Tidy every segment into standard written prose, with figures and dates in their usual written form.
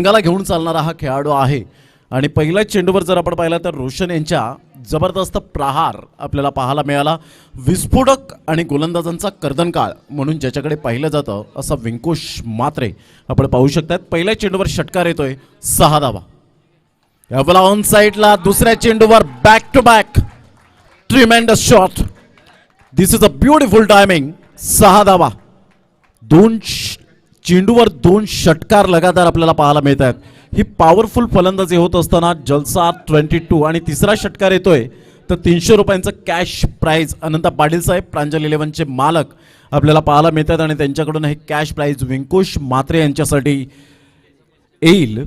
संघाला घेऊन चालणारा हा खेळाडू आहे आणि पहिल्याच चेंडूवर जर आपण पाहिलं तर रोशन यांच्या जबरदस्त प्रहार आपल्याला पाहायला मिळाला. विस्फोटक आणि गोलंदाजांचा कर्दनकाळ म्हणून ज्याच्याकडे पाहिलं जातं असा विंकुश म्हात्रे आपण पाहू शकतात. पहिल्या चेंडूवर षटकार येतोय, 6 धावा. यावेळेला ऑन साइडला दुसऱ्या चेंडूवर back to back tremendous shot. This is a beautiful timing. 6 धावा. 2 चेंडूवर 2 षटकार लगातार आपल्याला पाहायला मिळत आहेत. ही पॉवरफुल फलंदाजी होत असताना जलसा 22 आणि तिसरा षटकार येतोय तर 300 रुपयांचं कॅश प्राइज अनंत पाटील साहेब प्रांजल 11चे मालक आपल्याला पाहायला मिळतात आणि त्यांच्याकडून हे कॅश प्राइज विंकुश म्हात्रे यांच्यासाठी येईल.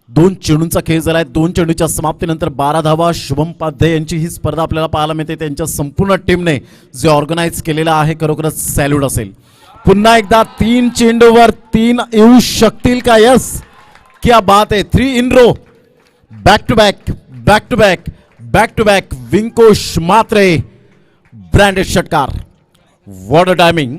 2 चेंडूंचा खेळ झालाय. 2 चेंडूच्या समाप्तीनंतर 12 धावा. शुभम पाध्ये यांची ही स्पर्धा आपल्याला पाहायला मिळते. त्यांच्या संपूर्ण टीमने जे ऑर्गनाईज केलेलं आहे खरोखरच सॅल्यूट असेल. पुन्हा एकदा 3 चेंडूवर 3 येऊ शकतील का? यस, क्या बात है. 3 in row. Back to back back to back back to back Vinkush Mhatre branded षटकार. What a timing.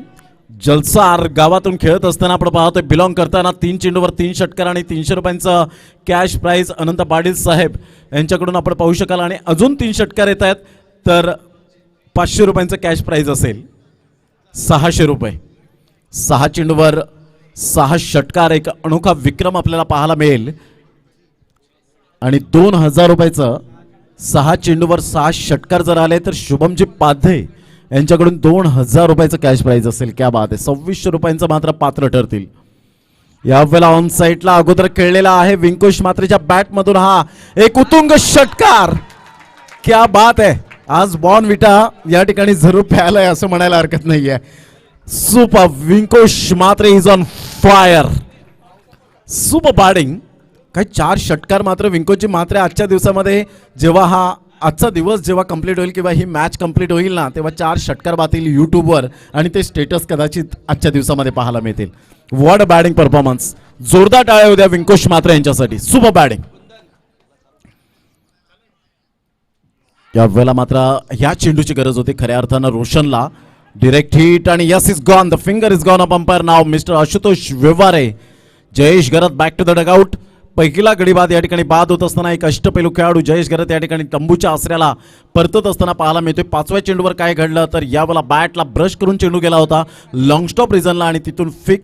जलसार गावातून खेळत असताना आपण पाहतोय बिलॉंग करताना 3 चेंडूवर 3 षटकार आणि 300 रुपयांचं कॅश प्राइज अनंत पाटील साहेब यांच्याकडून आपण पाहू शकाल आणि अजून 3 षटकार येत आहेत तर 500 रुपयांचं कॅश प्राइज असेल. 600 रुपये. 6 चेंडूवर 6 षटकार, एक अनोखा विक्रम आपल्याला पाहायला मिळेल आणि 2000 रुपयाचं 6 चेंडूवर 6 षटकार जर आले तर शुभमजी पाध्ये यांच्याकडून 2000 रुपयाचं कॅश प्राइज असेल. क्या बात आहे. 2600 रुपयांचं मात्र पात्र ठरतील. यावेळेला ऑन साइडला अगोदर खेळलेला आहे विंकुश म्हात्रेच्या बॅटमधून हा एक उत्तुंग षटकार. क्या बात आहे. आज बॉर्नव्हिटा या ठिकाणी जरूर प्यायलाय असं म्हणायला हरकत नाहीये. Super. Vinkush Mhatre is on fire. Super batting. काही 4 षटकार मात्र विंकुशजी म्हात्रे आजच्या दिवसामध्ये जेव्हा हा आजचा दिवस जेव्हा कंप्लीट होईल किंवा ही मॅच कंप्लीट होईल ना तेव्हा 4 षटकार बातील यूट्यूबवर आणि ते स्टेटस कदाचित आजच्या दिवसामध्ये पाहायला मिळतील. What a batting performance. जोरदार टाळ्या उद्या विंकुश म्हात्रे यांच्यासाठी. Super batting. यावेळेला मात्र ह्या चेंडूची गरज होती खऱ्या अर्थानं रोशनला. डिरेक्ट हिट आणि yes is gone. The finger is gone. Up umpire नाव mister Ashutosh Vyavahare. Jayesh Garat back to the dugout. पहिला गडी बाद या ठिकाणी बाद होत असताना एक अष्टपैलू खेळाडू जयेश गरत या ठिकाणी तंबूच्या आसऱ्याला परतत असताना पाहायला मिळतोय. 5व्या चेंडूवर काय घडलं तर यावेळेला बॅटला ब्रश करून चेंडू गेला होता लॉंग स्टॉप रिझनला आणि तिथून फिक्स